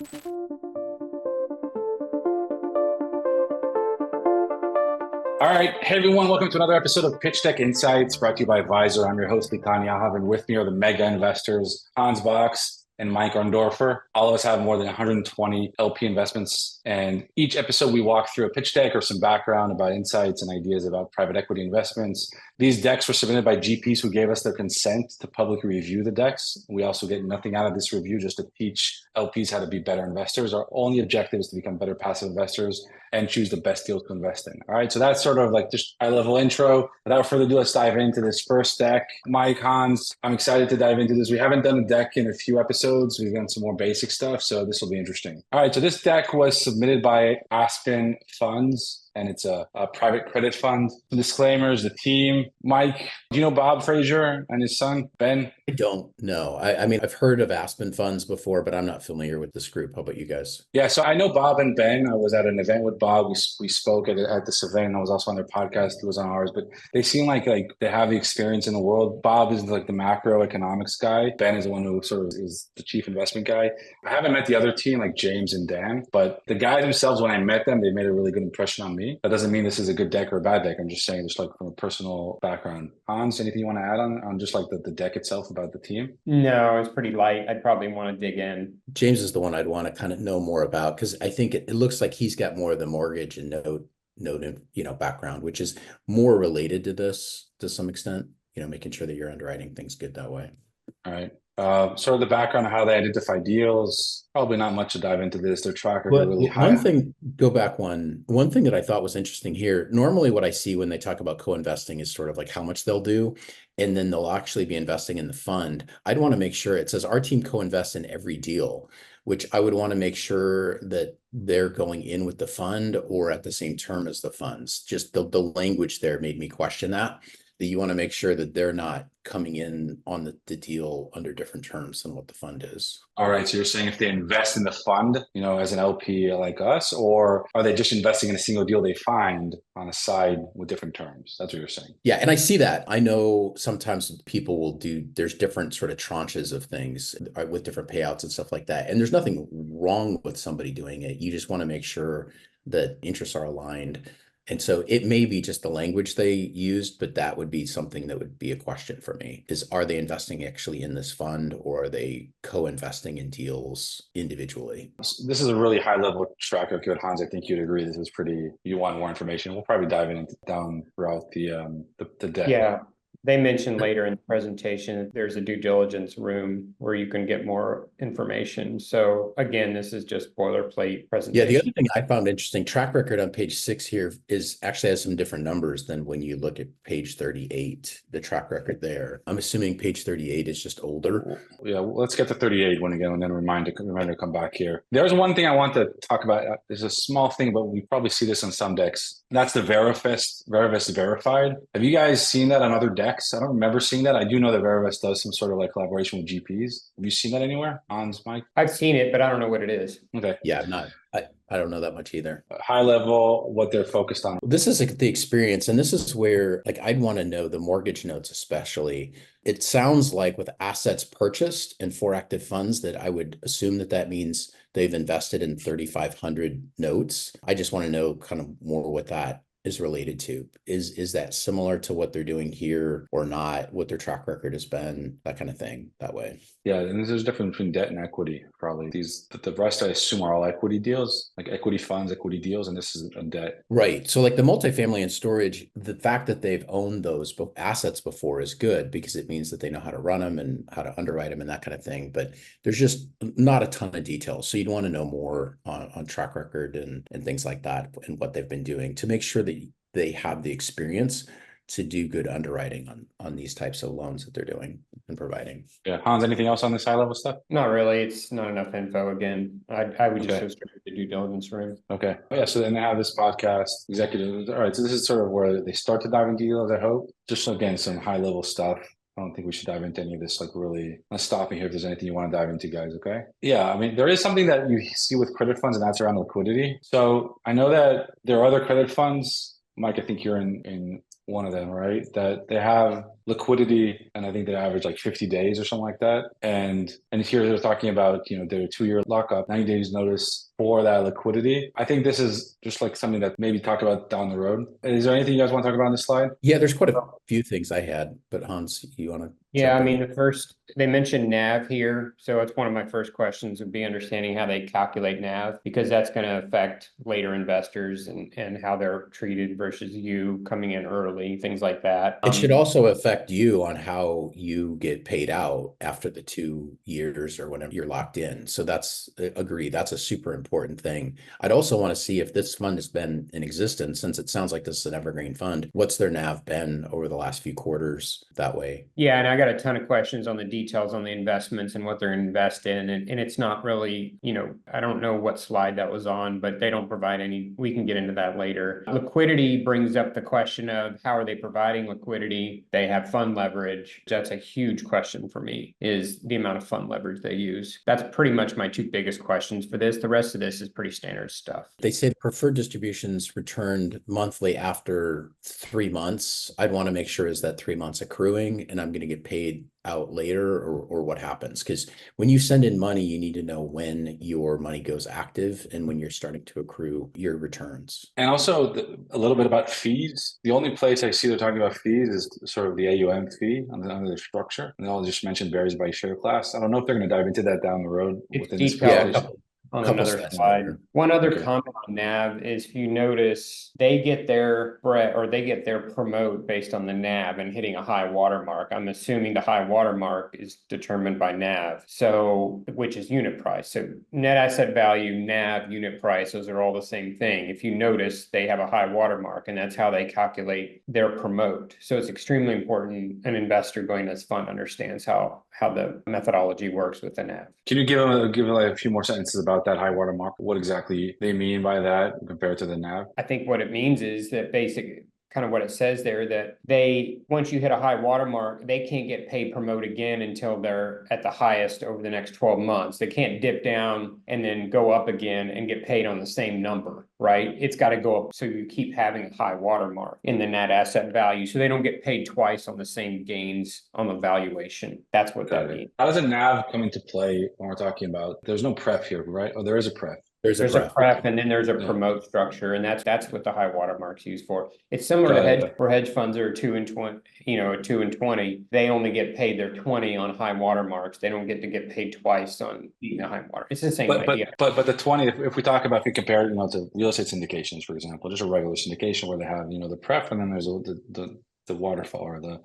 All right. Hey, everyone. Welcome to another episode of Pitch Deck Insights brought to you by Advisor. I'm your host, Litan Yahav, and with me are the mega investors, Hans Box and Mike Arndorfer. All of us have more than 120 LP investments. And each episode, we walk through a pitch deck or some background about insights and ideas about private equity investments. These decks were submitted by GPs who gave us their consent to publicly review the decks. We also get nothing out of this review, just to teach LPs how to be better investors. Our only objective is to become better passive investors and choose the best deals to invest in. All right, so that's sort of like just high level intro. Without further ado, let's dive into this first deck. Mike, Hans, I'm excited to dive into this. We haven't done a deck in a few episodes. We've done some more basic stuff, so this will be interesting. All right, so this deck was submitted by Aspen Funds, and it's a private credit fund. The disclaimers, the team. Mike, do you know Bob Frazier and his son, Ben? I don't know. I mean, I've heard of Aspen Funds before, but I'm not familiar with this group. How about you guys? Yeah, so I know Bob and Ben. I was at an event with Bob. We spoke at this event. I was also on their podcast. He was on ours, but they seem like they have the experience in the world. Bob is like the macroeconomics guy. Ben is the one who sort of is the chief investment guy. I haven't met the other team like James and Dan, but the guys themselves, when I met them, they made a really good impression on me. That doesn't mean this is a good deck or a bad deck. I'm just saying just like from a personal background. Hans, anything you want to add on just like the deck itself about the team? No, it's pretty light. I'd probably want to dig in. James is the one I'd want to kind of know more about because I think it looks like he's got more of the mortgage and note background, which is more related to this to some extent. Making sure that you're underwriting things good that way. All right. Sort of the background of how they identify deals. Probably not much to dive into this. Their tracker really high. One thing that I thought was interesting here. Normally what I see when they talk about co-investing is sort of like how much they'll do, and then they'll actually be investing in the fund. I'd want to make sure it says our team co-invests in every deal, which I would want to make sure that they're going in with the fund or at the same term as the funds. Just the language there made me question that you want to make sure that they're not coming in on the deal under different terms than what the fund is. All right. So you're saying if they invest in the fund, as an LP like us, or are they just investing in a single deal they find on a side with different terms? That's what you're saying. Yeah. And I see that. I know sometimes people will there's different sort of tranches of things with different payouts and stuff like that. And there's nothing wrong with somebody doing it. You just want to make sure that interests are aligned. And so it may be just the language they used, but that would be something that would be a question for me are they investing actually in this fund or are they co-investing in deals individually? This is a really high level track record, Hans. I think you'd agree this is you want more information. We'll probably dive down throughout the deck. Yeah. They mentioned later in the presentation, there's a due diligence room where you can get more information. So again, this is just boilerplate presentation. Yeah, the other thing I found interesting, track record on page 6 here actually has some different numbers than when you look at page 38, the track record there. I'm assuming page 38 is just older. Yeah, let's get to 38 and then reminder to come back here. There's one thing I want to talk about. There's a small thing, but we probably see this on some decks. That's the Verivest verified. Have you guys seen that on other decks? I don't remember seeing that. I do know that Verivest does some sort of like collaboration with GPs. Have you seen that anywhere, Hans, Mike? I've seen it, but I don't know what it is. Okay. Yeah, I don't know that much either. High level, what they're focused on. This is like the experience, and this is where I'd want to know the mortgage notes, especially. It sounds like with assets purchased and 4 active funds that I would assume that means they've invested in 3,500 notes. I just want to know kind of more what that is related to. Is that similar to what they're doing here or not? What their track record has been, that kind of thing, that way. Yeah, and there's a difference between debt and equity, probably. The rest I assume are all equity deals, like equity funds, equity deals, and this is a debt. Right. So like the multifamily and storage, the fact that they've owned those assets before is good because it means that they know how to run them and how to underwrite them and that kind of thing. But there's just not a ton of details. So you'd want to know more on track record and things like that and what they've been doing to make sure that they have the experience to do good underwriting on these types of loans that they're doing and providing. Yeah. Hans, anything else on this high level stuff? Not really. It's not enough info again. I would just go straight to the due diligence room. Okay. Yeah. So then they have this podcast, executives. All right. So this is sort of where they start to dive into deals, I hope. Just again, some high level stuff. I don't think we should dive into any of this, really. Let's stop me here if there's anything you want to dive into, guys, okay? Yeah, I mean, there is something that you see with credit funds, and that's around liquidity. So I know that there are other credit funds. Mike, I think you're in one of them, right? That they have liquidity, and I think they average like 50 days or something like that. And here they're talking about, their 2-year lockup, 90 days notice for that liquidity. I think this is just like something that maybe talk about down the road. Is there anything you guys want to talk about on this slide? Yeah, there's quite a few things I had, but Hans, you want to? Yeah, I mean, the first, they mentioned NAV here. So it's one of my first questions would be understanding how they calculate NAV, because that's going to affect later investors and how they're treated versus you coming in early, things like that. It should also affect you on how you get paid out after the 2 years or whenever you're locked in. So that's, agree, that's a super important thing. I'd also want to see if this fund has been in existence, since it sounds like this is an evergreen fund. What's their NAV been over the last few quarters that way? Yeah, and I got a ton of questions on the details on the investments and what they're invested in. And it's not really, I don't know what slide that was on, but they don't provide any, we can get into that later. Liquidity brings up the question of how are they providing liquidity? They have fund leverage. That's a huge question for me, is the amount of fund leverage they use. That's pretty much my two biggest questions for this. The rest of this is pretty standard stuff. They say preferred distributions returned monthly after 3 months. I'd want to make sure is that 3 months accruing and I'm going to get paid out later, or what happens? Because when you send in money, you need to know when your money goes active and when you're starting to accrue your returns. And also a little bit about fees. The only place I see they're talking about fees is sort of the AUM fee under the structure. And they'll just mention varies by share class. I don't know if they're going to dive into that down the road within this presentation. On another slide. One other comment on NAV is, if you notice, they get their promote based on the NAV and hitting a high watermark. I'm assuming the high watermark is determined by NAV, so which is unit price. So net asset value, NAV, unit price, those are all the same thing. If you notice, they have a high watermark, and that's how they calculate their promote. So it's extremely important an investor going to this fund understands how the methodology works with the NAV. Can you give like a few more sentences about that high water mark? What exactly they mean by that compared to the NAV? I think what it means is that basically kind of what it says there, that once you hit a high watermark, they can't get paid promote again until they're at the highest over the next 12 months. They can't dip down and then go up again and get paid on the same number, right? It's got to go up. So you keep having a high watermark in the net asset value. So they don't get paid twice on the same gains on the valuation. That's what that means. How does a NAV come into play when we're talking about, there's no pref here, right? Oh, there is a pref. There's a pref, and then there's a promote structure, and that's what the high watermark's used for. It's similar to hedge funds are 2 and 20, 2 and 20. They only get paid their 20 on high watermarks. They don't get paid twice on being a high water. It's the same idea. But the 20, if we talk about, if we compare it, to real estate syndications, for example, just a regular syndication where they have, the pref, and then there's the waterfall or the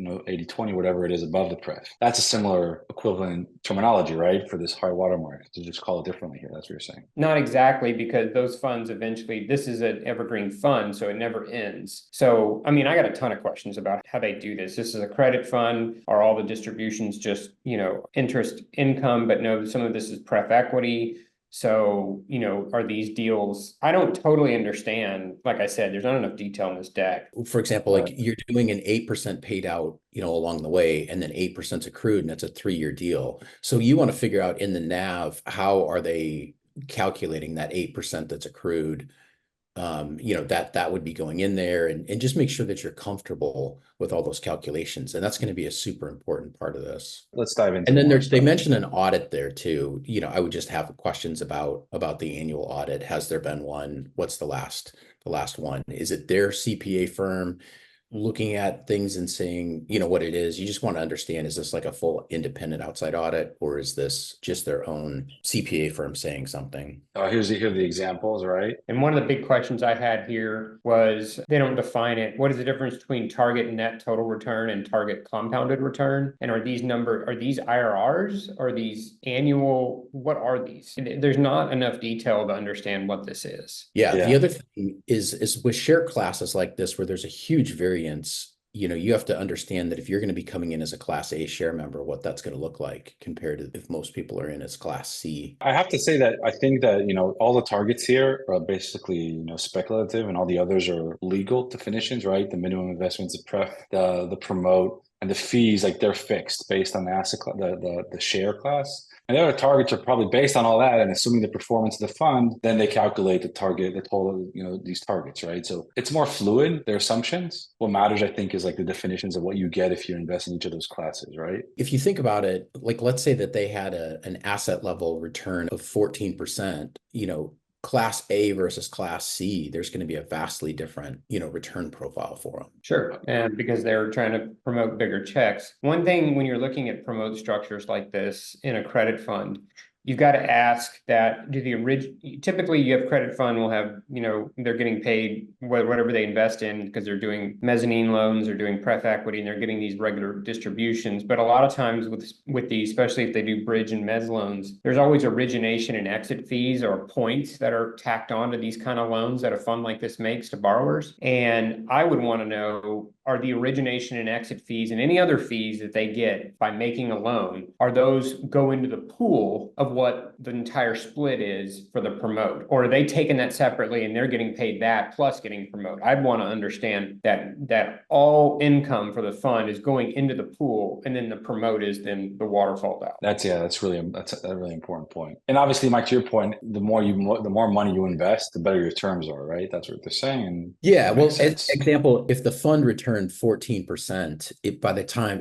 80-20, whatever it is above the pref. That's a similar equivalent terminology, right? For this high watermark, to just call it differently here. That's what you're saying. Not exactly, because those funds eventually, this is an evergreen fund, so it never ends. So, I mean, I got a ton of questions about how they do this. This is a credit fund. Are all the distributions just, interest income, but no, some of this is pref equity. So, are these deals, I don't totally understand. Like I said, there's not enough detail in this deck. For example, like you're doing an 8% paid out, along the way, and then 8% accrued, and it's a 3-year deal. So you want to figure out in the NAV, how are they calculating that 8% that's accrued? That would be going in there, and just make sure that you're comfortable with all those calculations. And that's going to be a super important part of this. Let's dive into. And then they mentioned an audit there too. I would just have questions about the annual audit. Has there been one? What's the last one? Is it their CPA firm looking at things and saying, what it is? You just want to understand, is this like a full independent outside audit, or is this just their own CPA firm saying something? Here are the examples, right? And one of the big questions I had here was, they don't define it. What is the difference between target net total return and target compounded return? And are these IRRs? Are these annual? What are these? There's not enough detail to understand what this is. Yeah. The other thing is with share classes like this, where there's a huge variance, you have to understand that if you're going to be coming in as a Class A share member, what that's going to look like compared to if most people are in as Class C. I have to say that I think that, all the targets here are basically, speculative, and all the others are legal definitions, right? The minimum investments, the pref, the promote, And the fees, like they're fixed based on the the share class. And the other targets are probably based on all that, and assuming the performance of the fund, then they calculate the total, these targets, right? So it's more fluid, their assumptions. What matters, I think, is like the definitions of what you get if you invest in each of those classes, right? If you think about it, like let's say that they had an asset level return of 14%, Class A versus Class C, there's going to be a vastly different, return profile for them. Sure, and because they're trying to promote bigger checks. One thing when you're looking at promote structures like this in a credit fund, you've got to ask that typically you have credit fund will have, they're getting paid whatever they invest in because they're doing mezzanine loans or doing pref equity and they're getting these regular distributions. But a lot of times with these, especially if they do bridge and mezz loans, there's always origination and exit fees or points that are tacked on to these kind of loans that a fund like this makes to borrowers. And I would want to know, are the origination and exit fees and any other fees that they get by making a loan, are those go into the pool of what the entire split is for the promote? Or are they taking that separately and they're getting paid that plus getting promote? I'd want to understand that all income for the fund is going into the pool and then the promote is then the waterfall out. That's a really important point. And obviously, Mike, to your point, the more money you invest, the better your terms are, right? That's what they're saying. And yeah, well, as example, if the fund returned 14%,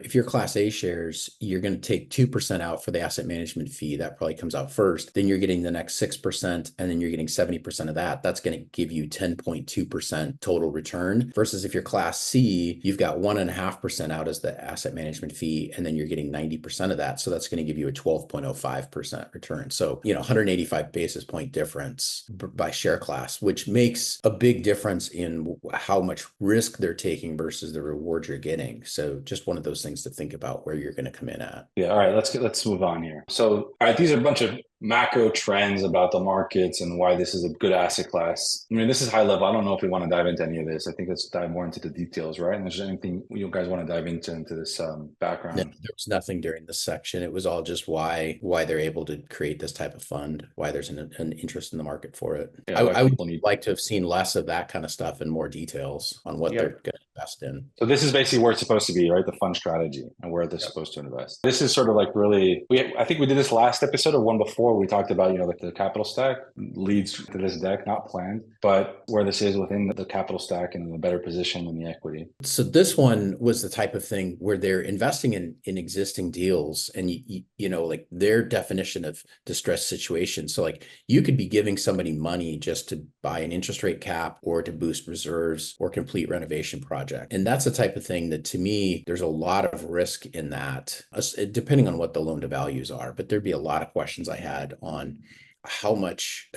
if you're Class A shares, you're going to take 2% out for the asset management fee. That probably comes out first. Then you're getting the next 6%, and then you're getting 70% of that. That's going to give you 10.2% total return. Versus if you're Class C, you've got 1.5% out as the asset management fee, and then you're getting 90% of that. So that's going to give you a 12.05% return. So, 185 basis point difference by share class, which makes a big difference in how much risk they're taking versus the reward you're getting. So just one of those things to think about where you're going to come in at. Yeah. All right. Let's move on here. So, all right, these are a bunch of macro trends about the markets and why this is a good asset class. I mean, this is high level. I don't know if we want to dive into any of this. I think let's dive more into the details, right? And is there anything you guys want to dive into this background? No, there was nothing during this section. It was all just why they're able to create this type of fund, why there's an interest in the market for it. Yeah, I would like to have seen less of that kind of stuff and more details on what they're going to invest in. So this is basically where it's supposed to be, right? The fund strategy and where they're supposed to invest. This is sort of like really, I think we did this last episode or one before. We talked about, like the capital stack leads to this deck, not planned, but where this is within the capital stack and in a better position than the equity. So this one was the type of thing where they're investing in existing deals and, like their definition of distressed situation. So like you could be giving somebody money just to buy an interest rate cap or to boost reserves or complete renovation project. And that's the type of thing that to me, there's a lot of risk in that, depending on what the loan to values are. But there'd be a lot of questions I had on how much,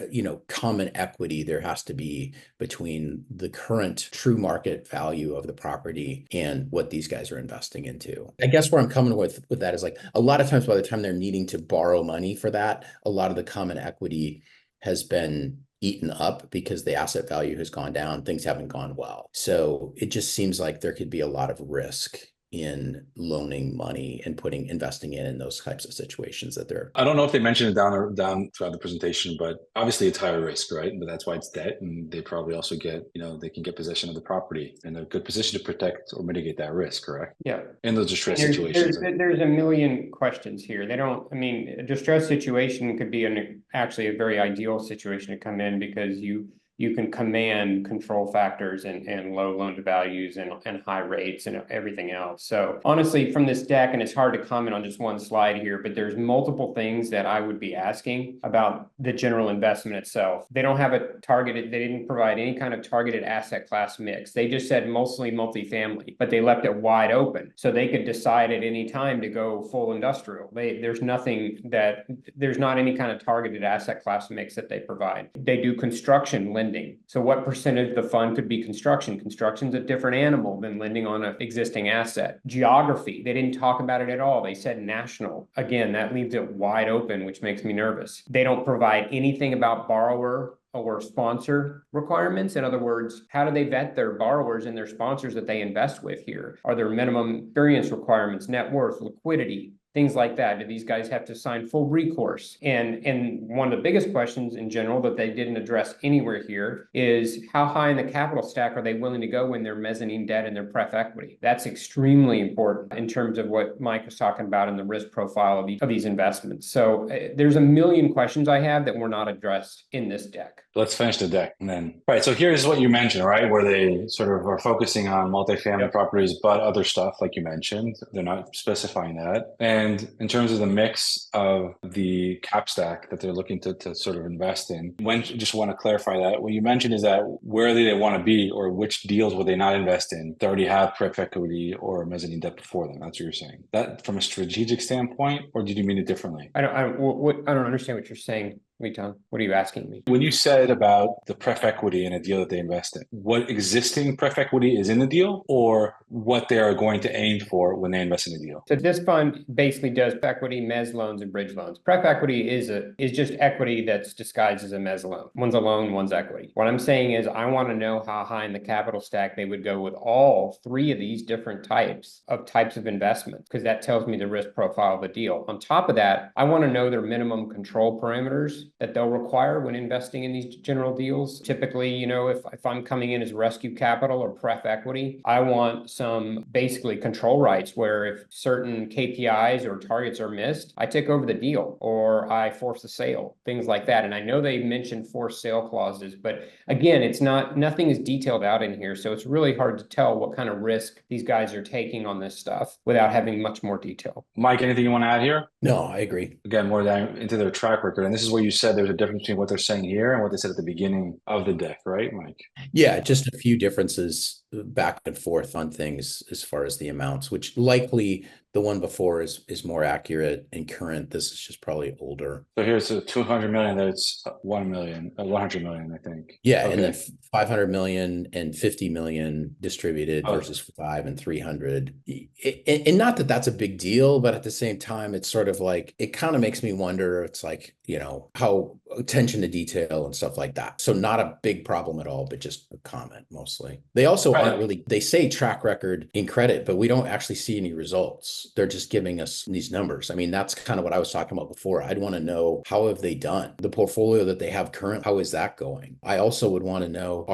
common equity there has to be between the current true market value of the property and what these guys are investing into. I guess where I'm coming with that is like a lot of times by the time they're needing to borrow money for that, a lot of the common equity has been eaten up because the asset value has gone down. Things haven't gone well. So it just seems like there could be a lot of risk in loaning money and investing in those types of situations that they're. I don't know if they mentioned it down throughout the presentation, but obviously it's higher risk, right? But that's why it's debt, and they probably also get, they can get possession of the property in a good position to protect or mitigate that risk, correct? Yeah. In those distressed situations. There's a million questions here. A distressed situation could be actually a very ideal situation to come in because you can command control factors and low loan to values and high rates and everything else. So honestly, from this deck, and it's hard to comment on just one slide here, but there's multiple things that I would be asking about the general investment itself. They don't have they didn't provide any kind of targeted asset class mix. They just said mostly multifamily, but they left it wide open. So they could decide at any time to go full industrial. There's not any kind of targeted asset class mix that they provide. They do construction lending. So what percentage of the fund could be construction? Construction's a different animal than lending on an existing asset. Geography, they didn't talk about it at all. They said national. Again, that leaves it wide open, which makes me nervous. They don't provide anything about borrower or sponsor requirements. In other words, how do they vet their borrowers and their sponsors that they invest with here? Are there minimum experience requirements, net worth, liquidity? things like that. Do these guys have to sign full recourse? And one of the biggest questions in general that they didn't address anywhere here is how high in the capital stack are they willing to go in their mezzanine debt and their pref equity? That's extremely important in terms of what Mike was talking about in the risk profile of these investments. So there's a million questions I have that were not addressed in this deck. Let's finish the deck and then, right. So here's what you mentioned, right? Where they sort of are focusing on multifamily properties, but other stuff, like you mentioned, they're not specifying that. And in terms of the mix of the cap stack that they're looking to sort of invest in, just want to clarify that. What you mentioned is that where do they want to be, or which deals would they not invest in? They already have pref equity or mezzanine debt before them. That's what you're saying. That from a strategic standpoint, or did you mean it differently? I don't understand what you're saying, Litan. What are you asking me? When you said about the pref equity in a deal that they invest in, what existing pref equity is in the deal, or what they are going to aim for when they invest in a deal? So this fund basically does equity, mezz loans, and bridge loans. Pref equity is just equity that's disguised as a mezz loan. One's a loan, one's equity. What I'm saying is I want to know how high in the capital stack they would go with all three of these different types of investments, because that tells me the risk profile of the deal. On top of that, I want to know their minimum control parameters that they'll require when investing in these general deals. Typically, you know, if I'm coming in as rescue capital or pref equity, I want some basically control rights where if certain KPIs or targets are missed, I take over the deal or I force the sale, things like that. And I know they mentioned forced sale clauses, but again, nothing is detailed out in here. So it's really hard to tell what kind of risk these guys are taking on this stuff without having much more detail. Mike, anything you want to add here? No, I agree. Again, more down into their track record. And this is where you said there's a difference between what they're saying here and what they said at the beginning of the deck, right, Mike? Yeah, just a few differences back and forth on things as far as the amounts, which likely the one before is more accurate and current. This is just probably older. So here's a 200 million. That's 1 million, 100 million, I think. Yeah, okay. And then 500 million and 50 million distributed versus 5 and 300. And not that that's a big deal, but at the same time, it's sort of like, it kind of makes me wonder, it's like, you know, how attention to detail and stuff like that. So not a big problem at all, but just a comment mostly. They also aren't really, they say track record in credit, but we don't actually see any results. They're just giving us these numbers. I mean, that's kind of what I was talking about before. I'd want to know, how have they done? The portfolio that they have current, how is that going? I also would want to know,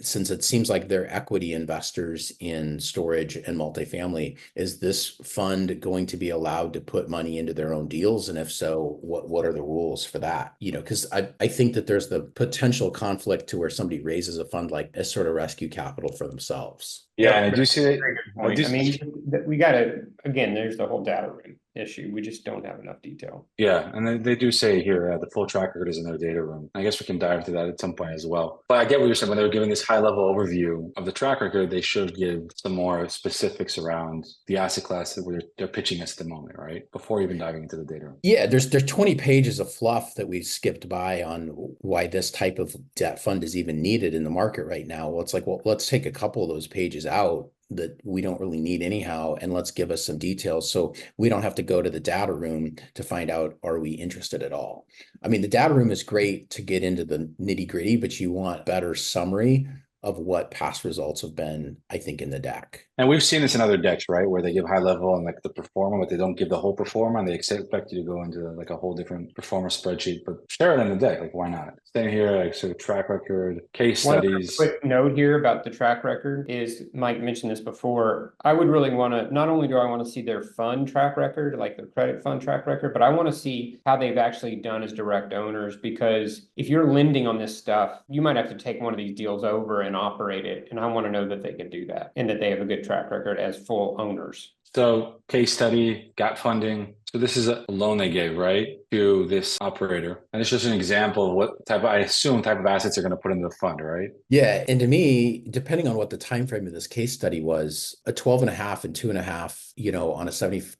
since it seems like they're equity investors in storage and multifamily, is this fund going to be allowed to put money into their own deals? And if so, what are the rules for that? You know, because I think that there's the potential conflict to where somebody raises a fund like as sort of rescue capital for themselves. Yeah, and I do see that. I mean, we got to, again, there's the whole data room issue. We just don't have enough detail. Yeah, and they do say here the full track record is in their data room. I guess we can dive into that at some point as well. But I get what you're saying. When they were giving this high level overview of the track record, they should give some more specifics around the asset class that they're pitching us at the moment, right? Before even diving into the data room. Yeah, there's 20 pages of fluff that we skipped by on why this type of debt fund is even needed in the market right now. Well, it's like, well, let's take a couple of those pages out that we don't really need anyhow, and let's give us some details so we don't have to go to the data room to find out, are we interested at all? I mean, the data room is great to get into the nitty gritty, but you want better summary of what past results have been, I think, in the deck. And we've seen this in other decks, right? Where they give high level and like the performer, but they don't give the whole performer, and they expect you to go into like a whole different performer spreadsheet, but share it in the deck. Like, why not? Staying here, like sort of track record, case studies. One quick note here about the track record is, Mike mentioned this before, I would really want to, not only do I want to see their fund track record, like their credit fund track record, but I want to see how they've actually done as direct owners, because if you're lending on this stuff, you might have to take one of these deals over and operate it. And I want to know that they can do that and that they have a good track record as full owners. So case study, gap funding. So this is a loan they gave, right, to this operator. And it's just an example of what type of, I assume, type of assets they're going to put into the fund, right? Yeah. And to me, depending on what the time frame of this case study was, a 12.5 and 2.5, you know, on a 75%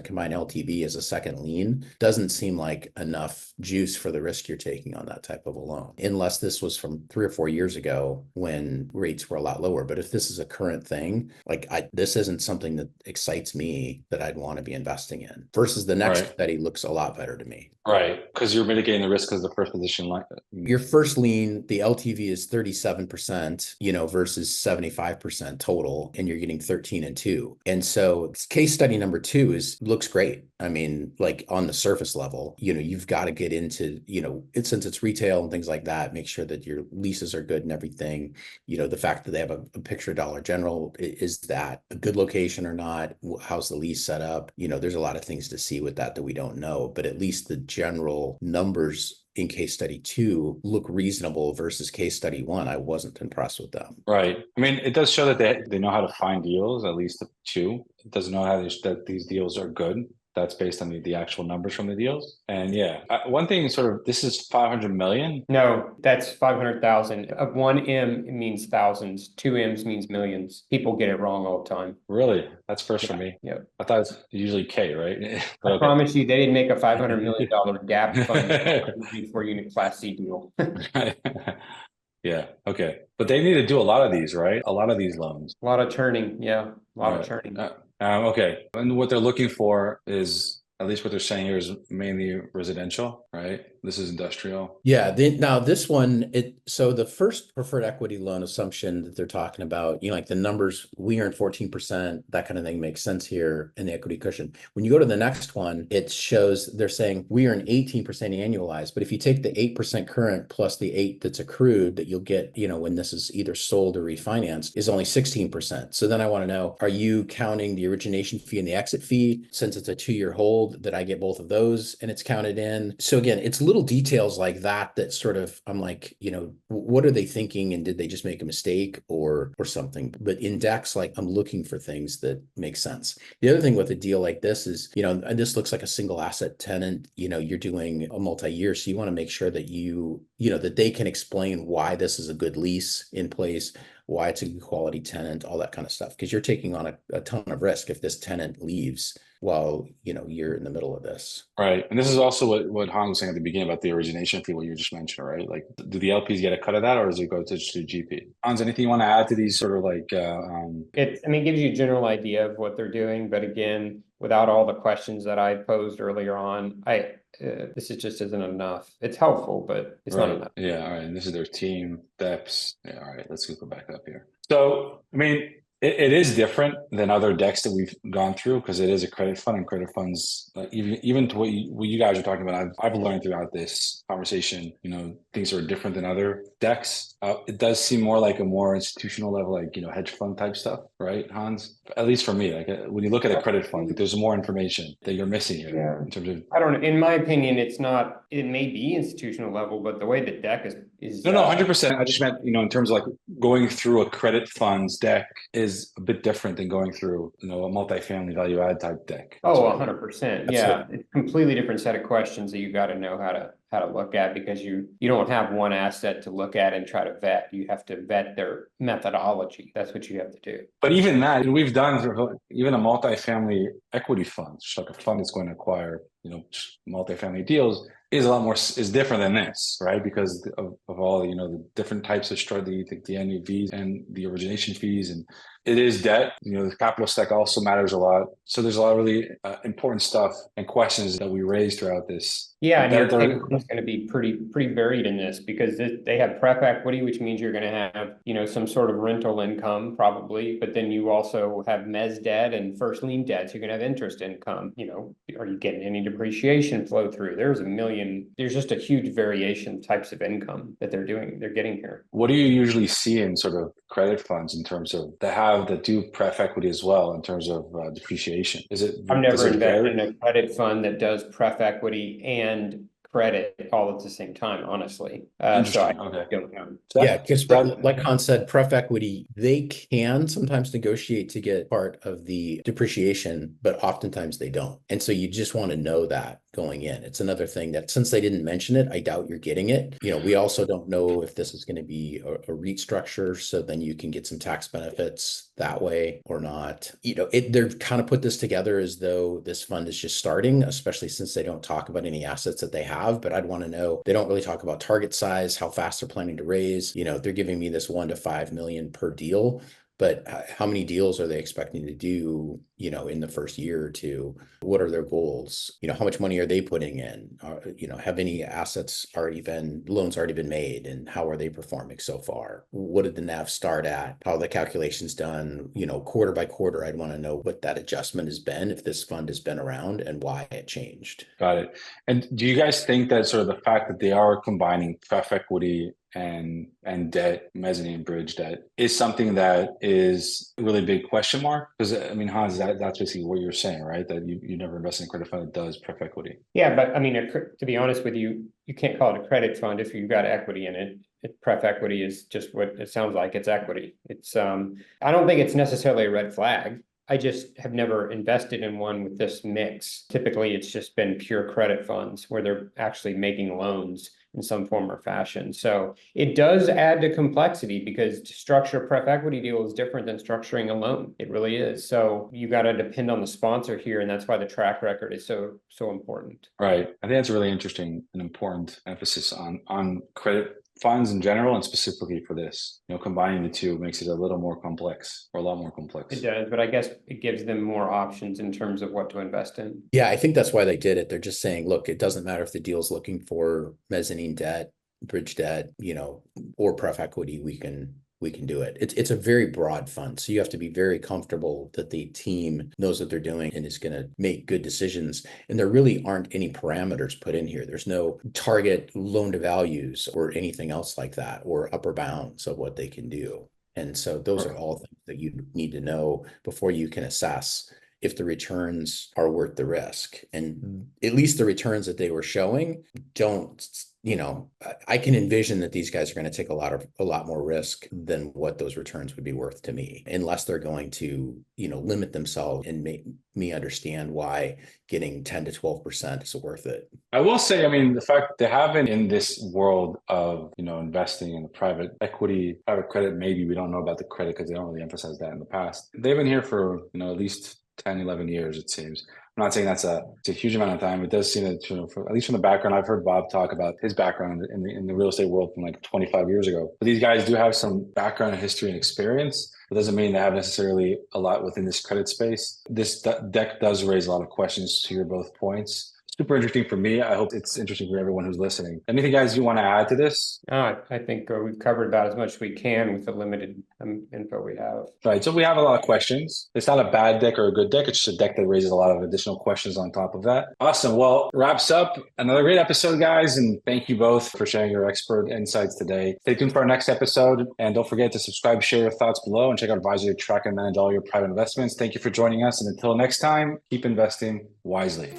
combined LTV as a second lien doesn't seem like enough juice for the risk you're taking on that type of a loan, unless this was from 3 or 4 years ago when rates were a lot lower. But if this is a current thing, like this isn't something that excites me that I'd want to be investing in. Versus the next study looks a lot better to me. Right, because you're mitigating the risk as the first position. Like your first lien, the LTV is 37%, you know, versus 75% total, and you're getting 13 and 2. And so case study number 2 too looks great. I mean, like on the surface level, you've got to get into, since it's retail and things like that, make sure that your leases are good and everything. The fact that they have a picture of Dollar General, is that a good location or not? How's the lease set up? There's a lot of things to see with that we don't know, but at least the general numbers in case study 2 look reasonable versus case study 1. I wasn't impressed with them. Right. I mean, it does show that they know how to find deals, at least 2. It does know that these deals are good. That's based on the actual numbers from the deals. And yeah, one thing sort of, this is 500 million. No, that's 500,000. 1M means thousands. 2M's means millions. People get it wrong all the time. Really? That's first for me. Yeah. I thought it's usually K, right? I promise you, they didn't make a $500 million gap fund before unit Class C deal. Yeah. Okay. But they need to do a lot of these, right? A lot of these loans. A lot of churning. Yeah. A lot of churning. Okay. And what they're looking for is, at least what they're saying here, is mainly residential, right? This is industrial. Yeah. Now this one, so the first preferred equity loan assumption that they're talking about, like the numbers, we earned 14%, that kind of thing makes sense here in the equity cushion. When you go to the next one, it shows they're saying we earn 18% annualized. But if you take the 8% current plus the 8 that's accrued that you'll get, when this is either sold or refinanced, is only 16%. So then I want to know, are you counting the origination fee and the exit fee? Since it's a 2-year hold, that I get both of those and it's counted in. So again, it's little details like that sort of, I'm like, what are they thinking? And did they just make a mistake or something? But in decks, like I'm looking for things that make sense. The other thing with a deal like this is, and this looks like a single asset tenant, you're doing a multi-year. So you want to make sure that that they can explain why this is a good lease in place, why it's a good quality tenant, all that kind of stuff. Because you're taking on a ton of risk if this tenant leaves while you're in the middle of this. Right. And this is also what Hans was saying at the beginning about the origination fee, what you just mentioned, right? Like, do the LPs get a cut of that, or does it go to GP? Hans, anything you want to add to these sort of like it gives you a general idea of what they're doing, but again, without all the questions that I posed earlier on, this just isn't enough. It's helpful, but it's not enough. Yeah. All right. And this is their team depths. Yeah. All right. Let's go back up here. So, I mean, it is different than other decks that we've gone through because it is a credit fund, and credit funds, even to what you guys are talking about, I've learned throughout this conversation, things are different than other decks. It does seem more like a more institutional level, like, hedge fund type stuff, right, Hans? At least for me, like when you look at a credit fund, like, there's more information that you're missing here in terms of. I don't know. In my opinion, it's not. It may be institutional level, but the way the deck is. No, 100%. I just meant, in terms of like going through a credit fund's deck is a bit different than going through, a multifamily value add type deck. Oh, 100%. Yeah. It's a completely different set of questions that you got to know how to look at, because you don't have one asset to look at and try to vet. You have to vet their methodology. That's what you have to do. But even that, we've done even a multifamily equity fund, just like a fund that's going to acquire, multifamily deals, is different than this, right? Because of all the different types of structure, the NUVs and the origination fees, and it is debt. The capital stack also matters a lot. So there's a lot of really important stuff and questions that we raised throughout this. Yeah, and your income is going to be pretty varied in this, because they have pref equity, which means you're going to have some sort of rental income probably, but then you also have mezz debt and first lien debt, so you're going to have interest income. Are you getting any depreciation flow through? There's just a huge variation types of income that they're getting here. What do you usually see in sort of credit funds in terms of that do pref equity as well in terms of depreciation? I've never invested in a credit fund that does pref equity and credit all at the same time, honestly. So I don't know. Yeah, because like Hans said, pref equity, they can sometimes negotiate to get part of the depreciation, but oftentimes they don't. And so you just want to know that going in. It's another thing that, since they didn't mention it, I doubt you're getting it. We also don't know if this is going to be a REIT structure, so then you can get some tax benefits that way or not. They're kind of put this together as though this fund is just starting, especially since they don't talk about any assets that they have. But I'd want to know, they don't really talk about target size, how fast they're planning to raise. They're giving me this 1 to 5 million per deal. But how many deals are they expecting to do, in the first year or two? What are their goals? How much money are they putting in? Have any loans already been made, and how are they performing so far? What did the NAV start at? How are the calculations done? Quarter by quarter, I'd want to know what that adjustment has been, if this fund has been around, and why it changed. Got it. And do you guys think that sort of the fact that they are combining pref equity and debt, mezzanine bridge debt, is something that is a really big question mark? Because I mean, Hans, that's basically what you're saying, right? That you never invest in a credit fund that does pref equity. Yeah, but I mean, to be honest with you, you can't call it a credit fund if you've got equity in it. Pref equity is just what it sounds like. It's equity. It's I don't think it's necessarily a red flag. I just have never invested in one with this mix. Typically, it's just been pure credit funds where they're actually making loans in some form or fashion. So it does add to complexity, because to structure a pref equity deal is different than structuring a loan. It really is. So you got to depend on the sponsor here, and that's why the track record is so important. Right. I think that's a really interesting and important emphasis on credit funds in general, and specifically for this. Combining the two makes it a little more complex, or a lot more complex. It does, but I guess it gives them more options in terms of what to invest in. Yeah, I think that's why they did it. They're just saying, look, it doesn't matter if the deal's looking for mezzanine debt, bridge debt, or pref equity, we can do it. It's a very broad fund. So you have to be very comfortable that the team knows what they're doing and is going to make good decisions. And there really aren't any parameters put in here. There's no target loan to values or anything else like that, or upper bounds of what they can do. And so those are all things that you need to know before you can assess if the returns are worth the risk. And at least the returns that they were showing don't, I can envision that these guys are going to take a lot more risk than what those returns would be worth to me, unless they're going to, limit themselves and make me understand why getting 10 to 12% is worth it. I will say, I mean, the fact that they haven't, in this world of, investing in private equity, private credit, maybe we don't know about the credit because they don't really emphasize that in the past. They've been here for, at least 10, 11 years, it seems. I'm not saying it's a huge amount of time. It does seem that, at least from the background, I've heard Bob talk about his background in the real estate world from like 25 years ago. But these guys do have some background in history and experience. It doesn't mean they have necessarily a lot within this credit space. This deck does raise a lot of questions to your both points. Super interesting for me. I hope it's interesting for everyone who's listening. Anything, guys, you want to add to this? I think we've covered about as much as we can with the limited info we have. Right. So we have a lot of questions. It's not a bad deck or a good deck. It's just a deck that raises a lot of additional questions on top of that. Awesome. Well, wraps up another great episode, guys. And thank you both for sharing your expert insights today. Stay tuned for our next episode. And don't forget to subscribe, share your thoughts below, and check out Advisor to track and manage all your private investments. Thank you for joining us. And until next time, keep investing wisely.